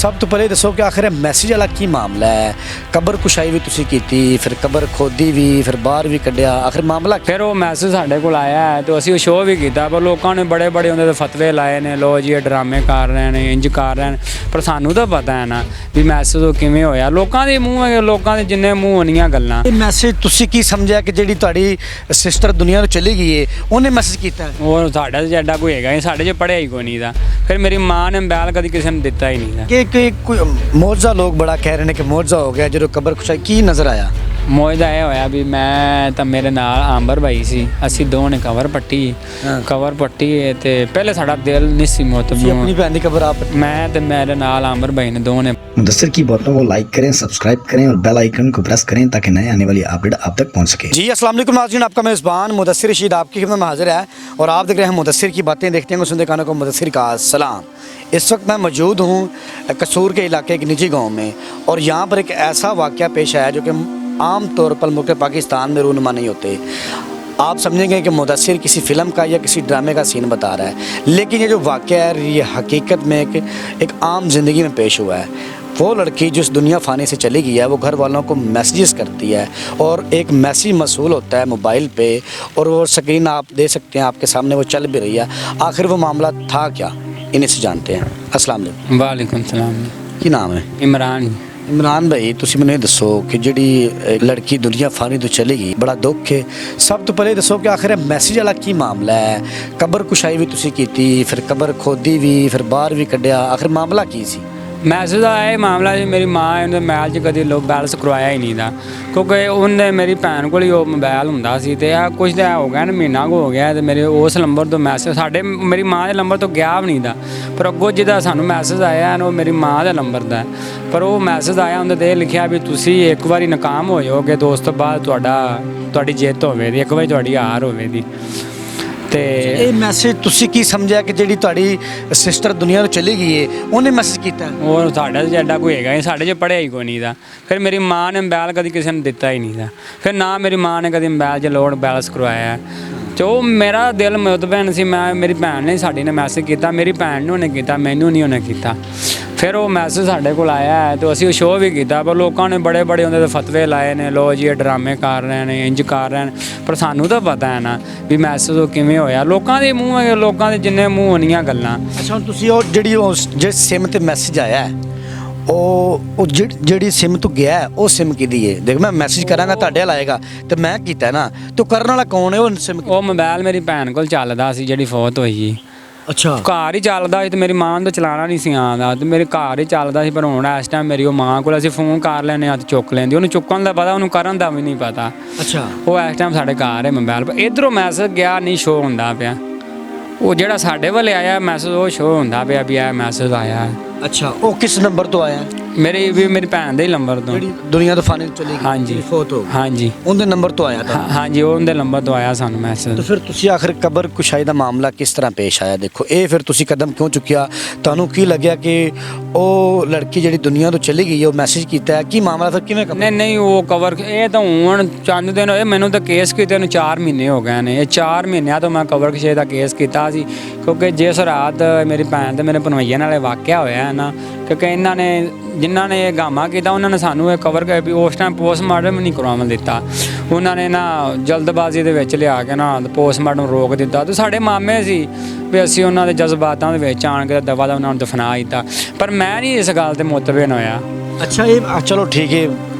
सब तो पहले दसो कि आखिर मैसेज वाला की मामला है। कबर कुशाई भी तुसी कीती, फिर कबर खोदी भी, फिर बाहर भी कढ़िया, आखिर मामला फिर वो मैसेज साढ़े को आया है तो असी शो भी किया, पर लोगों ने बड़े बड़े उन्होंने फतवे लाए ने, लो जी ड्रामे कर रहे हैं, इंज कर रहे हैं, पर सानू तो पता है ना भी मैसेज किवें होया। लोगों के मूँह लोगों के जिन्ने मूँह होनियां गल्लां। मैसेज तुसी की समझिया कि जिहड़ी तुहाडी सिस्टर दुनिया तो चली गई है उन्हें मैसेज किया है? वो साढ़ा तो एडा कोई है साढ़े च पढ़िया ही कोई नहीं था। फिर मेरी माँ ने मोबाइल कभी किसी ने दिता ही नहीं था। कि कोई मोजा लोग बड़ा कह रहे हैं कि मोजा हो गया जो कबर कुशाई की नज़र आया? मौजा ये होया भी मैं तो मेरे नाल आंबर भाई सी, असी दो ने कवर पट्टी ते पहले साड़ा दिल नहीं सी मुत अपनी भैन की कबर आप? मैं ते मेरे नाल आंबर भाई ने दो ने। मुदस्सिर की बातों को लाइक करें, सब्सक्राइब करें और बेल आइकन को प्रेस करें ताकि नए आने वाली अपडेट आप तक पहुंच सके। जी अस्सलाम वालेकुम नाज़रीन, आपका मेज़बान मुदस्सिर रशीद आपकी खिदमत में हाजिर है और आप देख रहे हैं मुदस्सिर की बातें। देखते हैं सुनते कानों को मुदस्सिर का सलाम। इस वक्त मैं मौजूद हूँ कसूर के इलाके के निजी गाँव में और यहाँ पर एक ऐसा वाक़या पेश आया जो कि आम तौर पर मुल्क पाकिस्तान में रूनुमा नहीं होते। आप समझेंगे कि मुदस्सिर किसी फ़िल्म का या किसी ड्रामे का सीन बता रहा है, लेकिन ये जो वाक़या है ये हकीकत में एक आम ज़िंदगी में पेश हुआ है। वो लड़की जो इस दुनिया फ़ानी से चली गई है वो घर वालों को मैसेजेस करती है और एक मैसेज मसूल होता है मोबाइल पे और वो स्क्रीन आप दे सकते हैं, आपके सामने वो चल भी रही है। आखिर वो मामला था क्या, इन्हीं से जानते हैं। अस्सलाम वालेकुम। वालेकुम सलाम। की नाम है? इमरान। इमरान भाई तुसी मैंने दसो कि जिहड़ी लड़की दुनिया फानी तो चली गई, बड़ा दुख है। सब तो पहले दसो कि आखिर मैसेज वाला की मामला है। कबर कुशाई भी तुसी कीती, फिर कबर खोदी भी, फिर बाहर भी कढ़िया, आखिर मामला की सी? मैसेज आया मामला जी, मेरी माँ ने मोबाइल 'ਚ कभी बैलेंस करवाया ही नहीं था क्योंकि उन्हें मेरी भैन को मोबाइल होंदा सी ते कुछ तो हो गया ना, महीना हो गया तो मेरे उस नंबर तो मैसेज साढ़े मेरी माँ के नंबर तो गया भी नहीं था, पर अगों जिहदा सानू मैसेज आया है वो मेरी माँ के नंबर का है। पर वो मैसेज आया उन्हें तो लिखिया भी तुसी एक बारी नाकाम हो जाओगे तो उस तो बाद तुहाडी जिੱਤ होवेगी, एक बारी तुहाडी हार होवेगी। ते ये मैसेज तुसी की समझिया कि जिहड़ी तुहाडी सिस्टर दुनिया तो चली गई है उन्हें मैसेज किया है? वो साढ़ा तो एडा कोई है साढ़े च पढ़िया ही कोई नहीं था। फिर मेरी माँ ने मोबाइल कभी किसी ने दिता ही नहीं था। फिर ना मेरी माँ ने कभी मोबाइल 'ਚ लोड बैलेंस करवाया है। तो मेरा दिल मुतमैन सी, मैं मेरी भैन ने साड़ी ने मैसेज किया, मेरी भैन ने उन्हें किया, मैनू नहीं उन्हें किया। फिर वो मैसेज साढ़े को आया है तो असी शो भी किया, पर लोगों ने बड़े बड़े उन्होंने फतवे लाए ने, लो जी ड्रामे कर रहे हैं, इंज कर रहे हैं, पर सानू तो पता है ना भी मैसेज किवें होया। लोगों के मूँह लोगों के जिन्ने मूँह होनियां गल्लां। अच्छा हुण तुसी वो जिहड़ी सिम ते मैसेज आया है ਉਹ ਜਿਹੜੀ सिम तो गया है वो सिम किहदी है? देख मैं मैसेज करांगा ਤੁਹਾਡੇ ਵੱਲ ਆਏਗਾ ਤੇ ਮੈਂ ਕੀਤਾ ਨਾ, तो ਕਰਨ ਵਾਲਾ ਕੌਣ ਹੈ? ਉਹ सिम ਉਹ मोबाइल मेरी भैन ਕੋਲ ਚੱਲਦਾ ਸੀ ਜਿਹੜੀ ਫੌਤ ਹੋਈ ਜੀ। अच्छा ਘਰ ਹੀ ਚੱਲਦਾ ਸੀ ਤੇ ਮੇਰੀ ਮਾਂ ਨੂੰ ਤਾਂ ਚਲਾਉਣਾ ਨਹੀਂ ਸੀ ਆਉਂਦਾ ਤੇ ਮੇਰੇ ਘਰ ਹੀ ਚੱਲਦਾ ਸੀ, ਪਰ ਹੁਣ ਇਸ ਟਾਈਮ ਮੇਰੀ ਉਹ ਮਾਂ ਕੋਲ ਅਸੀਂ ਫੋਨ ਕਰ ਲੈਂਦੇ ਹਾਂ ਤੇ ਚੁੱਕ ਲੈਂਦੀ, ਉਹਨੂੰ ਚੁੱਕਣ ਦਾ ਪਤਾ, ਉਹਨੂੰ ਕਰਨ ਦਾ ਵੀ ਨਹੀਂ ਪਤਾ। अच्छा ਉਹ ਇਸ ਟਾਈਮ ਸਾਡੇ ਘਰ ਹੈ मोबाइल पर। ਇਧਰੋਂ ਮੈਸੇਜ ਗਿਆ ਨਹੀਂ ਸ਼ੋ ਹੁੰਦਾ ਪਿਆ, ਉਹ ਜਿਹੜਾ ਸਾਡੇ ਵੱਲੇ ਆਇਆ ਮੈਸੇਜ ਉਹ ਸ਼ੋ ਹੁੰਦਾ ਪਿਆ ਵੀ ਇਹ ਮੈਸੇਜ ਆਇਆ ਹੈ। अच्छा वो किस नंबर तो आया है? मेरी भैन ਦੇ ਨੰਬਰ ਤੋਂ। ਜਿਹੜੀ ਦੁਨੀਆ ਤੋਂ ਫਾਨੀ ਚਲੀ ਗਈ? ਹਾਂਜੀ ਫੌਤ ਹੋ ਗਈ। ਹਾਂਜੀ ਉਹਦੇ ਨੰਬਰ ਤੋਂ ਆਇਆ था? ਹਾਂਜੀ ਉਹਦੇ ਨੰਬਰ ਤੋਂ ਆਇਆ ਸਾਨੂੰ ਮੈਸੇਜ। तो फिर ਤੁਸੀਂ ਆਖਿਰ ਕਬਰ ਕੁਸ਼ਾਈ ਦਾ ਮਾਮਲਾ ਕਿਸ ਤਰ੍ਹਾਂ ਪੇਸ਼ ਆਇਆ? ਦੇਖੋ ਇਹ ਫਿਰ ਤੁਸੀਂ ਕਦਮ ਕਿਉਂ ਚੁੱਕਿਆ? ਤੁਹਾਨੂੰ ਕੀ ਲੱਗਿਆ ਕਿ ਉਹ ਲੜਕੀ ਜਿਹੜੀ ਦੁਨੀਆ ਤੋਂ ਚਲੀ ਗਈ ਉਹ ਮੈਸੇਜ ਕੀਤਾ ਹੈ? ਕੀ ਮਾਮਲਾ ਫਿਰ ਕਿਵੇਂ ਕਬਰ? ਨਹੀਂ ਉਹ ਕਵਰ ਇਹ ਤਾਂ ਹੁਣ ਚੰਦ ਦਿਨ ਹੋਏ ਮੈਨੂੰ ਤਾਂ ਕੇਸ ਕੀਤੇ ਨੂੰ 4 ਮਹੀਨੇ ਹੋ ਗਏ ਨੇ। ਇਹ 4 ਮਹੀਨਿਆਂ ਤੋਂ ਮੈਂ ਕਵਰ ਕਿਸੇ ਦਾ ਕੇਸ ਕੀਤਾ ਸੀ ਕਿਉਂਕਿ ਜਿਸ ਰਾਤ ਮੇਰੀ ਭੈਣ ਤੇ ਮੇਰੇ ਭਣਵਈਏ ਨਾਲ ਵਾਕਿਆ ਹੋਇਆ ਹੈ ਨਾ, ਕਿਉਂਕਿ ਇਹਨਾਂ ਨੇ ਜਿਨ੍ਹਾਂ ਨੇ ਇਹ ਗਾਮਾ ਕੀਤਾ ਉਹਨਾਂ ਨੇ ਸਾਨੂੰ ਇਹ ਕਵਰ ਕਰ ਵੀ ਉਸ ਟਾਈਮ ਪੋਸਟਮਾਰਟਮ ਨਹੀਂ ਕਰਵਾਉਣ ਦਿੱਤਾ। ਉਹਨਾਂ ਨੇ ਨਾ ਜਲਦਬਾਜ਼ੀ ਦੇ ਵਿੱਚ ਲਿਆ ਕੇ ਨਾ ਪੋਸਟਮਾਰਟਮ ਰੋਕ ਦਿੱਤਾ ਤੇ ਸਾਡੇ ਮਾਮੇ ਸੀ ਵੀ ਅਸੀਂ ਉਹਨਾਂ ਦੇ ਜਜ਼ਬਾਤਾਂ ਦੇ ਵਿੱਚ ਆਣ ਕੇ ਦਵਾ ਦਾ ਉਹਨਾਂ ਨੂੰ ਦਫਨਾ ਦਿੱਤਾ, ਪਰ ਮੈਂ ਨਹੀਂ ਇਸ ਗੱਲ ਤੇ ਮੁਤਮਿਨ ਹੋਇਆ। अच्छा ये चलो ठीक है,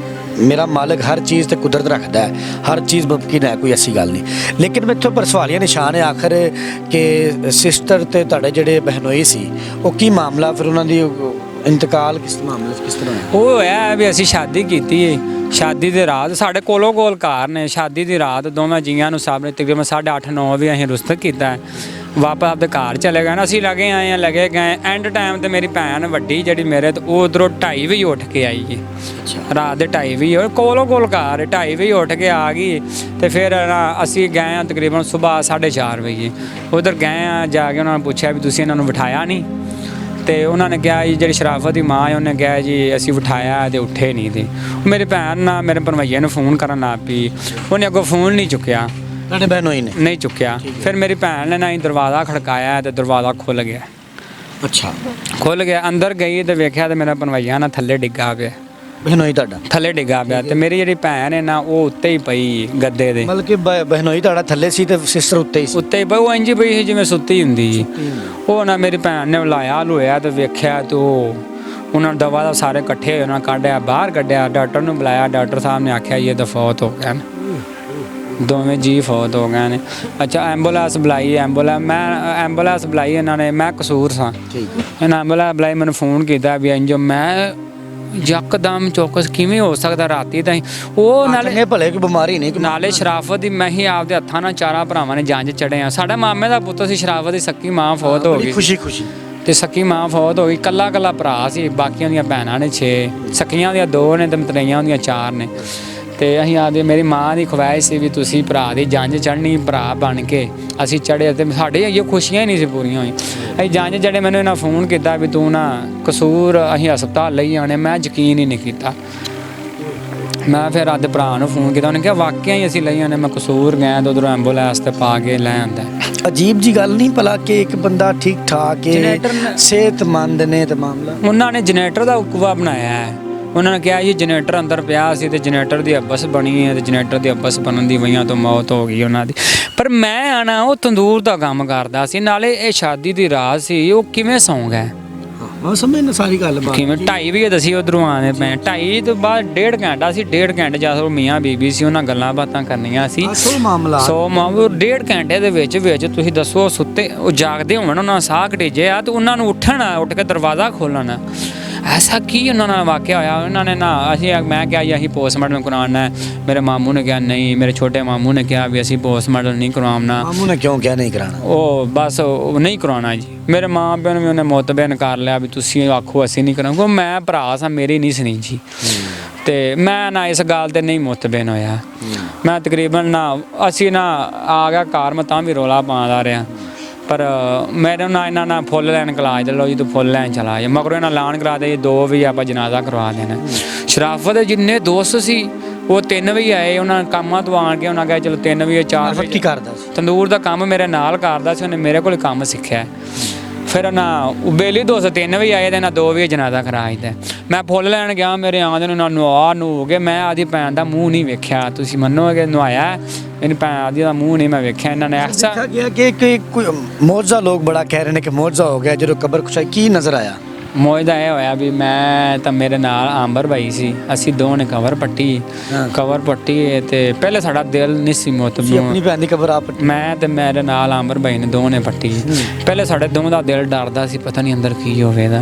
मेरा मालिक हर चीज़ तो कुदरत रखता है, हर चीज़ मुमकिन है, कोई ऐसी गल नहीं। लेकिन मैं पर सवालिया निशान है आखिर कि सिस्टर ते तुहाडे जिहड़े बहनोई सी वो की मामला, फिर उन्होंने इंतकाल किस मामले किस तरह? ਉਹ ਹੋਇਆ ਵੀ ਅਸੀਂ ਸ਼ਾਦੀ ਕੀਤੀ ਹੈ। ਸ਼ਾਦੀ ਦੀ ਰਾਤ ਸਾਡੇ ਕੋਲ ਘਰ ਨੇ, ਸ਼ਾਦੀ ਦੀ ਰਾਤ ਦੋਵਾਂ ਜੀਆਂ ਨੂੰ ਸਭ ਨੇ ਤਕਰੀਬਨ 8:30-9 ਵਜੇ ਅਸੀਂ ਰੁਸਤਕ ਕੀਤਾ ਹੈ। ਵਾਪਸ ਆਪਦੇ ਘਰ ਚਲੇ ਗਏ ਨਾ, ਅਸੀਂ ਲੱਗੇ ਆਏ ਹਾਂ ਲੱਗੇ ਗਏ ਐਂਡ ਟਾਈਮ ਤੇ ਮੇਰੀ ਭੈਣ ਵੱਡੀ ਜਿਹੜੀ ਮੇਰੇ ਤੇ ਉਹ ਉੱਧਰੋਂ 2:30 ਵਜੇ ਉੱਠ ਕੇ ਆਈ ਜੀ। ਰਾਤ ਦੇ 2:30 ਵਜੇ ਕੋਲ ਘਰ 2:30 ਵਜੇ ਉੱਠ ਕੇ ਆ ਗਈ ਤੇ ਫਿਰ ਅਸੀਂ ਗਏ ਹਾਂ ਤਕਰੀਬਨ ਸਵੇਰ 4:30 ਵਜੇ ਉੱਧਰ ਗਏ ਹਾਂ। ਜਾ ਕੇ ਉਹਨਾਂ ਨੇ ਪੁੱਛਿਆ ਵੀ ਤੁਸੀਂ ਇਹਨਾਂ ਨੂੰ ਬਿਠਾਇਆ ਨਹੀਂ? ਤੇ ਉਹਨਾਂ ਨੇ ਕਿਹਾ ਜੀ ਜਿਹੜੀ ਸ਼ਰਾਫਤ ਦੀ ਮਾਂ ਹੈ ਉਹਨੇ ਕਿਹਾ ਜੀ ਅਸੀਂ ਬਿਠਾਇਆ ਤੇ ਉੱਠੇ ਨਹੀਂ ਤੇ ਮੇਰੀ ਭੈਣ ਨਾ ਮੇਰੇ ਭਣਵਈਏ ਨੂੰ ਫੋਨ ਕਰਨ ਲੱਗ ਪਈ, ਉਹਨੇ ਅੱਗੋਂ ਫੋਨ ਨਹੀਂ ਚੁੱਕਿਆ, बहनोई ने नहीं चुक्या। फिर मेरी भैन ने ना ही दरवाज़ा खड़काया तो दरवाज़ा खुल गया। ਅੱਛਾ ਖੁੱਲ ਗਿਆ, ਅੰਦਰ ਗਈ ਤੇ ਵੇਖਿਆ ਤੇ ਮੇਰਾ ਪਨਵਈਆ ਨਾ ਥੱਲੇ ਡਿੱਗਾ ਪਿਆ, ਬਹਿਨੋਈ ਤੁਹਾਡਾ, ਥੱਲੇ ਡਿੱਗਾ ਪਿਆ ਤੇ ਮੇਰੀ ਜਿਹੜੀ ਭੈਣ ਹੈ ਨਾ ਉਹ ਉੱਤੇ ਹੀ ਪਈ ਗੱਦੇ ਦੇ ਮਤਲਬ ਕਿ ਬਹਿਨੋਈ ਤੁਹਾਡਾ ਥੱਲੇ ਸੀ ਤੇ ਸਿਸਟਰ ਉੱਤੇ ਹੀ ਸੀ। ਉੱਤੇ ਹੀ ਪਈ, ਉਹ ਇੰਝ ਪਈ ਸੀ ਜਿਵੇਂ ਸੁੱਤੀ ਹੁੰਦੀ ਜੀ। ਉਹ ਨਾ ਮੇਰੀ ਭੈਣ ਨੇ ਬੁਲਾਇਆ ਲੋਇਆ ਤੇ ਵੇਖਿਆ ਤੇ ਉਹਨਾਂ ਨੂੰ ਦਵਾ ਦਾ ਸਾਰੇ ਇਕੱਠੇ ਹੋਏ, ਉਹਨਾਂ ਕੱਢਿਆ ਬਾਹਰ ਕੱਢਿਆ, ਡਾਕਟਰ ਨੂੰ ਬੁਲਾਇਆ, ਡਾਕਟਰ ਸਾਹਿਬ ਨੇ ਆਖਿਆ ਇਹ ਤਾਂ ਫੌਤ ਹੋ ਗਿਆ ਨਾ, ਦੋਵੇਂ ਜੀ ਫੌਤ ਹੋ ਗਏ ਨੇ। ਅੱਛਾ ਐਂਬੂਲੈਂਸ ਬੁਲਾਈ, ਐਂਬੂਲੈਂਸ ਬੁਲਾਈ ਇਹਨਾਂ ਨੇ, ਮੈਂ ਕਸੂਰ ਸਾਂ, ਇਹਨਾਂ ਐਂਬੂਲੈਂਸ ਬੁਲਾਈ, ਮੈਨੂੰ ਫੋਨ ਕੀਤਾ ਵੀ ਇੰਜ, ਮੈਂ ਯਕਦਮ ਚੌਕਸ ਕਿਵੇਂ ਹੋ ਸਕਦਾ ਰਾਤੀ ਤਾਂ ਉਹ ਨਾਲੇ ਭਲੇ ਕੋਈ ਬਿਮਾਰੀ ਨਹੀਂ, ਨਾਲੇ ਸ਼ਰਾਫਤ ਦੀ ਮੈਂ ਹੀ ਆਪਦੇ ਹੱਥਾਂ ਨਾਲ ਚਾਰਾਂ ਭਰਾਵਾਂ ਨੇ ਜੰਜ ਚੜੇ ਆ। ਸਾਡਾ ਮਾਮੇ ਦਾ ਪੁੱਤ ਸੀ, ਸ਼ਰਾਫਤ ਦੀ ਸੱਕੀ ਮਾਂ ਫੌਤ ਹੋ ਗਈ, ਖੁਸ਼ੀ ਤੇ ਸੱਕੀ ਮਾਂ ਫੌਤ ਹੋ ਗਈ, ਕੱਲਾ ਭਰਾ ਸੀ, ਬਾਕੀਆਂ ਦੀਆਂ ਭੈਣਾਂ ਨੇ 6, ਸੱਕੀਆਂ ਦੀਆਂ 2 ਨੇ ਤੇ ਮਤਰਈਆਂ ਦੀਆਂ 4 ਨੇ। ਤੇ ਅਸੀਂ ਆਦੇ ਮੇਰੀ ਮਾਂ ਦੀ ਖਵਾਇਸ਼ ਸੀ ਵੀ ਤੁਸੀਂ ਭਰਾ ਦੀ ਜੰਜ ਚੜ੍ਹਨੀ, ਭਰਾ ਬਣ ਕੇ ਅਸੀਂ ਚੜ੍ਹੇ ਤੇ ਸਾਡੇ ਇਹ ਖੁਸ਼ੀਆਂ ਹੀ ਨਹੀਂ ਸੀ ਪੂਰੀਆਂ ਹੋਈ। ਅਸੀਂ ਜੰਜ ਚੜ੍ਹੇ, ਮੈਨੂੰ ਇਹਨਾਂ ਫੋਨ ਕੀਤਾ ਵੀ ਤੂੰ ਨਾ ਕਸੂਰ ਅਸੀਂ ਹਸਪਤਾਲ ਲਈ ਆਉਣੇ, ਮੈਂ ਯਕੀਨ ਹੀ ਨਹੀਂ ਕੀਤਾ। ਮੈਂ ਫਿਰ ਆਪਦੇ ਭਰਾ ਨੂੰ ਫੋਨ ਕੀਤਾ, ਉਹਨੇ ਕਿਹਾ ਵਾਕਿਆ ਹੀ ਅਸੀਂ ਲਈ ਆਉਣੇ, ਮੈਂ ਕਸੂਰ ਗਿਆ ਤੇ ਉਧਰੋਂ ਐਂਬੂਲੈਂਸ ਤੇ ਪਾ ਕੇ ਲੈ ਆਂਦਾ। ਅਜੀਬ ਜੀ ਗੱਲ ਨਹੀਂ ਭਲਾ ਕਿ ਇੱਕ ਬੰਦਾ ਠੀਕ ਠਾਕ ਹੈ, ਸਿਹਤਮੰਦ ਨੇ ਤੇ ਮਾਮਲਾ, ਉਹਨਾਂ ਨੇ ਜਨਰੇਟਰ ਦਾ ਉਕਵਾ ਬਣਾਇਆ ਹੈ। ਉਹਨਾਂ ਨੇ ਕਿਹਾ ਜੀ ਜਨਰੇਟਰ ਅੰਦਰ ਪਿਆ ਸੀ ਤੇ ਜਨਰੇਟਰ ਦੀ ਅੱਬਸ ਬਣੀ ਹੈ ਤੇ ਜਨਰੇਟਰ ਦੀ ਅੱਬਸ ਬਣਨ ਦੀ ਵਜ੍ਹਾ ਤੋਂ ਮੌਤ ਹੋ ਗਈ ਉਹਨਾਂ ਦੀ। ਪਰ ਮੈਂ ਆਣਾ ਉਹ ਤੰਦੂਰ ਦਾ ਕੰਮ ਕਰਦਾ ਸੀ, ਨਾਲੇ ਇਹ ਸ਼ਾਦੀ ਦੀ ਰਾਤ ਸੀ, ਉਹ ਕਿਵੇਂ ਸੌਂ ਗਏ? ਹਾਂ ਸਮਝ ਨਾ ਸਾਰੀ ਗੱਲ ਬਾਤ ਕਿਵੇਂ 2:30 ਵਜੇ ਦਸੀ ਉਧਰੋਂ ਆਣੇ ਪਏ, 2:30 ਤੋਂ ਬਾਅਦ 1.5 ਘੰਟਾ ਸੀ, 1.5 ਘੰਟੇ ਜਦੋਂ ਮੀਆਂ ਬੀਬੀ ਸੀ ਉਹਨਾਂ ਗੱਲਾਂ ਬਾਤਾਂ ਕਰਨੀਆਂ ਸੀ। ਅਸਲ ਮਾਮਲਾ 1.5 ਘੰਟੇ ਦੇ ਵਿੱਚ ਤੁਸੀਂ ਦੱਸੋ ਸੁੱਤੇ ਉਹ ਜਾਗਦੇ ਹੋਣ, ਉਹਨਾਂ ਸਾਹ ਘਟੀਜੇ ਆ ਤੇ ਉਹਨਾਂ ਨੂੰ ਉੱਠਣਾ, ਉੱਠ ਕੇ ਦਰਵਾਜ਼ਾ ਖੋਲ੍ਹਣਾ, ਐਸਾ ਕੀ ਉਹਨਾਂ ਨਾਲ ਵਾਕਿਆ ਹੋਇਆ? ਉਹਨਾਂ ਨੇ ਨਾ ਮੈਂ ਕਿਹਾ ਜੀ ਅਸੀਂ ਪੋਸਟਮਾਰਟਮ ਕਰਾਉਣਾ, ਮੇਰੇ ਮਾਮੂ ਨੇ ਕਿਹਾ ਨਹੀਂ, ਮੇਰੇ ਛੋਟੇ ਮਾਮੂ ਨੇ ਕਿਹਾ ਵੀ ਅਸੀਂ ਪੋਸਟਮਾਰਟਮ ਨਹੀਂ ਕਰਵਾਉਣਾ। ਮਾਮੂ ਨੇ ਕਿਉਂ ਕਿਹਾ ਨਹੀਂ ਕਰਾਉਣਾ? ਉਹ ਬਸ ਉਹ ਨਹੀਂ ਕਰਵਾਉਣਾ ਜੀ। ਮੇਰੇ ਮਾਂ ਪਿਓ ਨੇ ਵੀ ਉਹਨੇ ਮੁਤਬੈਨ ਕਰ ਲਿਆ ਵੀ ਤੁਸੀਂ ਆਖੋ ਅਸੀਂ ਨਹੀਂ ਕਰਾਂਗੇ, ਮੈਂ ਭਰਾ ਸਾਂ, ਮੇਰੀ ਨਹੀਂ ਸੁਣੀ ਜੀ। ਤੇ ਮੈਂ ਨਾ ਇਸ ਗੱਲ ਤੇ ਨਹੀਂ ਮੁਤਬੈਨ ਹੋਇਆ। ਮੈਂ ਤਕਰੀਬਨ ਨਾ ਅਸੀਂ ਨਾ ਆ ਗਿਆ ਘਰ, ਮੈਂ ਤਾਂ ਵੀ ਰੌਲਾ ਪਾਉਂਦਾ ਰਿਹਾ, ਪਰ ਮੇਰੇ ਨਾਲ ਇਹਨਾਂ ਨਾਲ ਫੁੱਲ ਲੈਣ ਕਲਾਜ ਲਓ ਜੀ, ਤੂੰ ਫੁੱਲ ਲੈਣ ਚਲਾ ਜਾ, ਮਗਰੋਂ ਇਹਨਾਂ ਐਲਾਨ ਕਰਾ ਦੇ 2 ਵਜੇ ਆਪਾਂ ਜਨਾਜ਼ਾ ਕਰਵਾ ਦੇਣਾ। ਸ਼ਰਾਫਤ ਦੇ ਜਿੰਨੇ ਦੋਸਤ ਸੀ ਉਹ 3 ਵਜੇ ਆਏ, ਉਹਨਾਂ ਕੰਮਾਂ ਤੋਂ ਆਣ ਕੇ ਉਹਨਾਂ ਕਹੇ ਚਲੋ 3 ਵਜੇ 4 ਵਜੇ। ਕੀ ਕਰਦਾ ਸੀ? ਤੰਦੂਰ ਦਾ ਕੰਮ ਮੇਰੇ ਨਾਲ ਕਰਦਾ ਸੀ, ਉਹਨੇ ਮੇਰੇ ਕੋਲ ਕੰਮ ਸਿੱਖਿਆ। ਫਿਰ ਨਾ ਬੇਲੀ 203 ਵਜੇ ਆਏ ਤੇ ਨਾ 2 ਵਜੇ ਜਨਾਜ਼ਾ ਕਰਾ ਦਿੱਤਾ। ਮੈਂ ਫੁੱਲ ਲੈਣ ਗਿਆ, ਮੇਰੇ ਆਉਂਦੇ ਨੂੰ ਨਾ ਨੁਆ ਨੂੰ ਹੋ ਗਏ, ਮੈਂ ਆਦੀ ਭੈਣ ਦਾ ਮੂੰਹ ਨਹੀਂ ਵੇਖਿਆ, ਤੁਸੀਂ ਮੰਨੋਗੇ ਨੁਆਇਆ ਮੇਰੀ ਭੈਣ ਆਦੀ ਦਾ ਮੂੰਹ ਨਹੀਂ ਮੈਂ ਵੇਖਿਆ। ਇਹਨਾਂ ਨੇ ਐਸਾ ਦੇਖਿਆ ਗਿਆ ਕਿ ਕੋਈ ਮੌਜਜ਼ਾ, ਲੋਕ ਬੜਾ ਕਹਿ ਰਹੇ ਨੇ ਕਿ ਮੌਜਜ਼ਾ ਹੋ ਗਿਆ ਜਦੋਂ ਕਬਰ ਖੁਸ਼ਾਈ, ਕੀ ਨਜ਼ਰ ਆਇਆ? ਮੌਜਦਾ ਇਹ ਹੋਇਆ ਵੀ ਮੈਂ ਤਾਂ ਮੇਰੇ ਨਾਲ ਆਂਬਰ ਭਾਈ ਸੀ, ਅਸੀਂ ਦੋਵਾਂ ਨੇ ਕਬਰ ਪੱਟੀ ਤੇ ਪਹਿਲੇ ਸਾਡਾ ਦਿਲ ਨਹੀਂ ਸੀ ਆਪਣੀ ਭੈਣ ਦੀ ਕਬਰ ਆਪ, ਮੈਂ ਤੇ ਮੇਰੇ ਨਾਲ ਆਂਬਰ ਭਾਈ ਨੇ ਦੋਵਾਂ ਨੇ ਪੱਟੀ। ਪਹਿਲੇ ਸਾਡੇ ਦੋਵਾਂ ਦਾ ਦਿਲ ਡਰਦਾ ਸੀ, ਪਤਾ ਨਹੀਂ ਅੰਦਰ ਕੀ ਹੋਵੇਗਾ,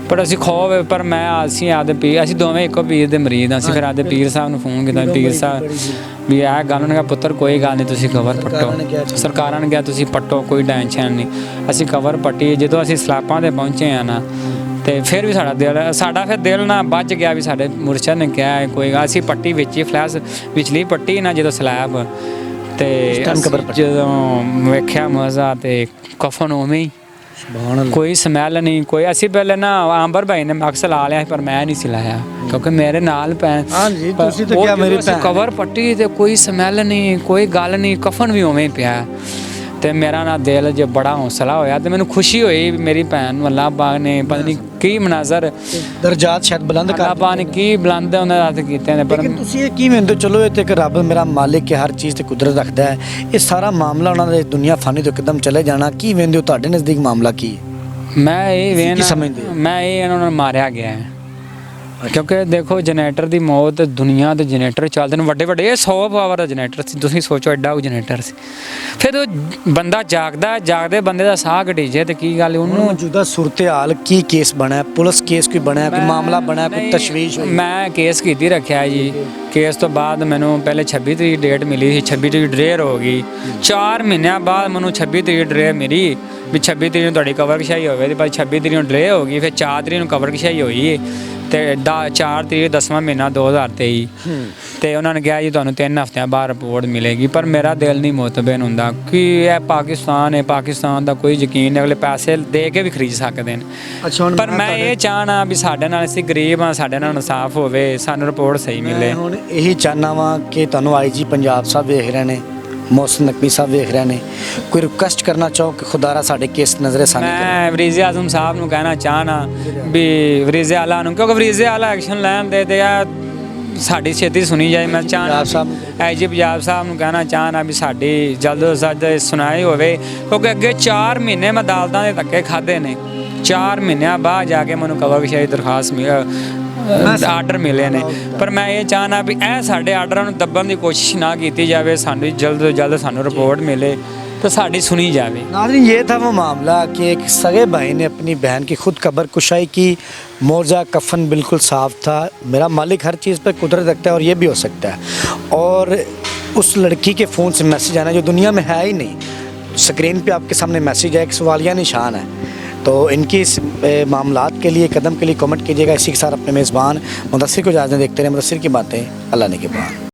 ਪਰ ਅਸੀਂ ਖੌਫ, ਪਰ ਅਸੀਂ ਆਦੇ ਪੀਰ, ਅਸੀਂ ਦੋਵੇਂ ਇੱਕੋ ਪੀਰ ਦੇ ਮਰੀਜ਼ ਹਾਂ। ਅਸੀਂ ਫਿਰ ਆਦੇ ਪੀਰ ਸਾਹਿਬ ਨੂੰ ਫੋਨ ਕੀਤਾ, ਪੀਰ ਸਾਹਿਬ ਵੀ ਇਹ ਗੱਲ, ਉਹਨੇ ਕਿਹਾ ਪੁੱਤਰ ਕੋਈ ਗੱਲ ਨਹੀਂ, ਤੁਸੀਂ ਕਬਰ ਪੱਟੋ। ਸਰਕਾਰਾਂ ਨੇ ਕਿਹਾ ਤੁਸੀਂ ਪੱਟੋ, ਕੋਈ ਟੈਨਸ਼ਨ ਨਹੀਂ। ਅਸੀਂ ਕਬਰ ਪੱਟੀ। ਜਦੋਂ ਅਸੀਂ ਸਲਾਪਾਂ ਤੇ ਪਹੁੰਚੇ ਆ ਨਾ, ਤੇ ਫਿਰ ਵੀ ਸਾਡਾ ਫਿਰ ਦਿਲ ਨਾ ਬੱਜ ਗਿਆ ਵੀ ਸਾਡੇ ਮੁਰਸ਼ਦ ਨੇ ਕਿਹਾ ਕੋਈ ਗੱਲ। ਅਸੀਂ ਪੱਟੀ ਵਿੱਚ ਹੀ ਫਲੈਸ਼ ਵਿਚਲੀ ਪੱਟੀ ਨਾ ਜਦੋਂ ਸਲੈਬ, ਤੇ ਜਦੋਂ ਵੇਖਿਆ ਮਜ਼ਾ ਤੇ ਕਫਨ ਉਵੇਂ ਹੀ, ਕੋਈ ਸਮੈਲ ਨਹੀਂ ਕੋਈ। ਅਸੀਂ ਪਹਿਲੇ ਨਾ ਆਂਬਰ ਭਾਈ ਨੇ ਮਕਸ ਲਾ ਲਿਆ ਪਰ ਮੈਂ ਨਹੀਂ ਸੀ ਲਾਇਆ, ਕਿਉਂਕਿ ਮੇਰੇ ਨਾਲ ਭੈਣ ਤੁਸੀਂ ਤਾਂ ਕਿਹਾ ਮੇਰੀ ਭੈਣ ਕਬਰ ਪੱਟੀ ਤੇ ਕੋਈ ਸਮੈਲ ਨਹੀਂ, ਕੋਈ ਗੱਲ ਨਹੀਂ, ਕਫਨ ਵੀ ਉਵੇਂ ਹੀ ਪਿਆ। ਤੇ ਮੇਰਾ ਨਾ ਦਿਲ ਜੇ ਬੜਾ ਹੌਸਲਾ ਹੋਇਆ ਤੇ ਮੈਨੂੰ ਖੁਸ਼ੀ ਹੋਈ ਵੀ ਮੇਰੀ ਭੈਣ ਨੂੰ ਅੱਲਾਹ ਪਾਕ ਨੇ ਪਤਾ ਨਹੀਂ ਕੀ ਮਨਾਜ਼ਰ ਦਰਜਾਤ ਸ਼ਾਇਦ ਬੁਲੰਦ ਕਰ, ਅੱਲਾਹ ਪਾਕ ਨੇ ਕੀ ਬੁਲੰਦ ਉਹਨਾਂ ਦਾ ਹੱਥ ਕੀਤੇ ਨੇ। ਪਰ ਤੁਸੀਂ ਇਹ ਕੀ ਮੰਨਦੇ? ਚਲੋ ਇਹ ਤੇ ਇੱਕ ਰੱਬ ਮੇਰਾ ਮਾਲਿਕ ਹੈ, ਹਰ ਚੀਜ਼ ਤੇ ਕੁਦਰਤ ਰੱਖਦਾ ਹੈ, ਇਹ ਸਾਰਾ ਮਾਮਲਾ ਉਹਨਾਂ ਦੇ ਦੁਨੀਆ ਫਾਨੀ ਤੋਂ ਇੱਕਦਮ ਚਲੇ ਜਾਣਾ, ਕੀ ਵੇਂਦੇ ਹੋ? ਤੁਹਾਡੇ ਨਜ਼ਦੀਕ ਮਾਮਲਾ ਕੀ ਹੈ? ਮੈਂ ਇਹ ਸਮਝਦੇ? ਮੈਂ ਇਹ ਇਹਨਾਂ ਨੂੰ ਮਾਰਿਆ ਗਿਆ ਹੈ, ਕਿਉਂਕਿ ਦੇਖੋ ਜਨਰੇਟਰ ਦੀ ਮੌਤ ਦੁਨੀਆ ਦੇ ਜਨਰੇਟਰ ਚੱਲਦੇ ਨੇ ਵੱਡੇ ਵੱਡੇ, ਇਹ 100 ਪਾਵਰ ਦਾ ਜਨਰੇਟਰ ਸੀ, ਤੁਸੀਂ ਸੋਚੋ ਐਡਾ ਉਹ ਜਨਰੇਟਰ ਸੀ। ਫਿਰ ਉਹ ਬੰਦਾ ਜਾਗਦੇ ਬੰਦੇ ਦਾ ਸਾਹ ਘਟੀਜੇ ਤੇ ਕੀ ਗੱਲ ਉਹਨੂੰ ਮੌਜੂਦਾ ਸੂਰਤ ਹਾਲ ਕੀ? ਕੇਸ ਬਣਿਆ, ਪੁਲਿਸ ਕੇਸ ਕੋਈ ਬਣਿਆ, ਕੋਈ ਮਾਮਲਾ ਬਣਿਆ, ਕੋਈ ਤਸ਼ਵੀਸ਼ ਹੋਈ? ਮੈਂ ਕੇਸ ਕੀਤੀ ਰੱਖਿਆ ਜੀ। ਕੇਸ ਤੋਂ ਬਾਅਦ ਮੈਨੂੰ ਪਹਿਲੇ 26 ਤਰੀਕ ਡੇਟ ਮਿਲੀ ਸੀ, 26 ਤਰੀਕ ਡਰੇਅਰ ਹੋ ਗਈ। 4 ਮਹੀਨਿਆਂ ਬਾਅਦ ਮੈਨੂੰ 26 ਤਰੀਕ ਡਰੇਅਰ ਮਿਲੀ ਵੀ 26 ਤਰੀਕ ਨੂੰ ਤੁਹਾਡੀ ਕਵਰ ਕਸ਼ਾਈ ਹੋਵੇ, ਤੇ ਭਾਈ 26 ਤਰੀਕ ਨੂੰ ਡਰੇ ਹੋ ਗਈ। ਫਿਰ 4 ਤਰੀਕ ਨੂੰ ਕਵਰ ਕਸ਼ਾਈ ਹੋਈ ਤੇ 4 ਤਰੀਕ 10ਵਾਂ ਮਹੀਨਾ 2023 ਤੇ ਉਹਨਾਂ ਨੇ ਕਿਹਾ ਜੀ ਤੁਹਾਨੂੰ 3 ਹਫ਼ਤਿਆਂ ਬਾਅਦ ਰਿਪੋਰਟ ਮਿਲੇਗੀ। ਪਰ ਮੇਰਾ ਦਿਲ ਨਹੀਂ ਮੁਤਮਈਨ ਹੁੰਦਾ ਕਿ ਇਹ ਪਾਕਿਸਤਾਨ ਹੈ, ਪਾਕਿਸਤਾਨ ਦਾ ਕੋਈ ਯਕੀਨ ਨਹੀਂ, ਅਗਲੇ ਪੈਸੇ ਦੇ ਕੇ ਵੀ ਖਰੀਦ ਸਕਦੇ ਨੇ। ਪਰ ਮੈਂ ਇਹ ਚਾਹਣਾ ਵੀ ਸਾਡੇ ਨਾਲ, ਅਸੀਂ ਗਰੀਬ ਹਾਂ, ਸਾਡੇ ਨਾਲ ਇਨਸਾਫ ਹੋਵੇ, ਸਾਨੂੰ ਰਿਪੋਰਟ ਸਹੀ ਮਿਲੇ। ਹੁਣ ਇਹੀ ਚਾਹਨਾ ਵਾਂ ਕਿ ਤੁਹਾਨੂੰ IG ਪੰਜਾਬ ਸਾਹਿਬ ਵੇਖ ਰਹੇ ਨੇ, मोहसिन नकवी साहब वेख रहे ने, कोई रिक्वेस्ट करना चाहो कि खुदारा साढ़े केस नजर सानी करो? मैं वरीज़े आज़म साहब ਨੂੰ ਕਹਿਣਾ ਚਾਹਨਾ ਵੀ ਵਰੀਜ਼ੇ ਆਲਾ ਨੂੰ, ਕਿਉਂਕਿ ਵਰੀਜ਼ੇ ਆਲਾ ਐਕਸ਼ਨ ਲੈਣ ਦੇ ਆ ਸਾਡੀ ਛੇਤੀ ਸੁਣੀ ਜਾਏ। ਮੈਂ ਪੰਜਾਬ ਸਾਹਿਬ ਚਾਹਨਾ ਐਜੀ ਪੰਜਾਬ ਸਾਹਿਬ ਨੂੰ ਕਹਿਣਾ ਚਾਹਨਾ ਵੀ ਸਾਡੀ ਜਲਦ ਤੋਂ ਜਲਦ ਸੁਣਾਈ ਹੋਵੇ, ਕਿਉਂਕਿ ਅੱਗੇ 4 ਮਹੀਨੇ ਮੈਂ ਅਦਾਲਤਾਂ ਦੇ ਧੱਕੇ ਖਾਦੇ ਨੇ। 4 ਮਹੀਨਿਆਂ ਬਾਅਦ ਜਾ ਕੇ ਮੈਨੂੰ ਕਵਰਸ਼ਾਹੀ ਦਰਖਾਸਤ ਆਰਡਰ ਮਿਲੇ ਨੇ। ਪਰ ਮੈਂ ਇਹ ਚਾਹਨਾ ਵੀ ਇਹ ਸਾਡੇ ਆਰਡਰਾਂ ਨੂੰ ਦੱਬਣ ਦੀ ਕੋਸ਼ਿਸ਼ ਨਾ ਕੀਤੀ ਜਾਵੇ, ਸਾਨੂੰ ਜਲਦ ਤੋਂ ਜਲਦ ਸਾਨੂੰ ਰਿਪੋर्ट मिले तो साड़ी सुनी जावे। नाज़रीन, ये था वो मामला कि एक सगे भाई ने अपनी बहन की खुद कब्र कुशाई की। मोर्जा कफन बिल्कुल साफ़ था। मेरा मालिक हर चीज़ पर कुदरत रखता है और ये भी हो सकता है। और उस लड़की के फ़ोन से मैसेज आना जो दुनिया में है ही नहीं, स्क्रीन पे आपके सामने मैसेज है, एक सवालिया निशान है। तो इनकी इस मामलात के लिए कदम के लिए कमेंट कीजिएगा। इसी के साथ अपने मेज़बान मुदस्सिर को इजाज़त देखते रहे। मुदस्सिर की बातें अल्लाह ने के बाद।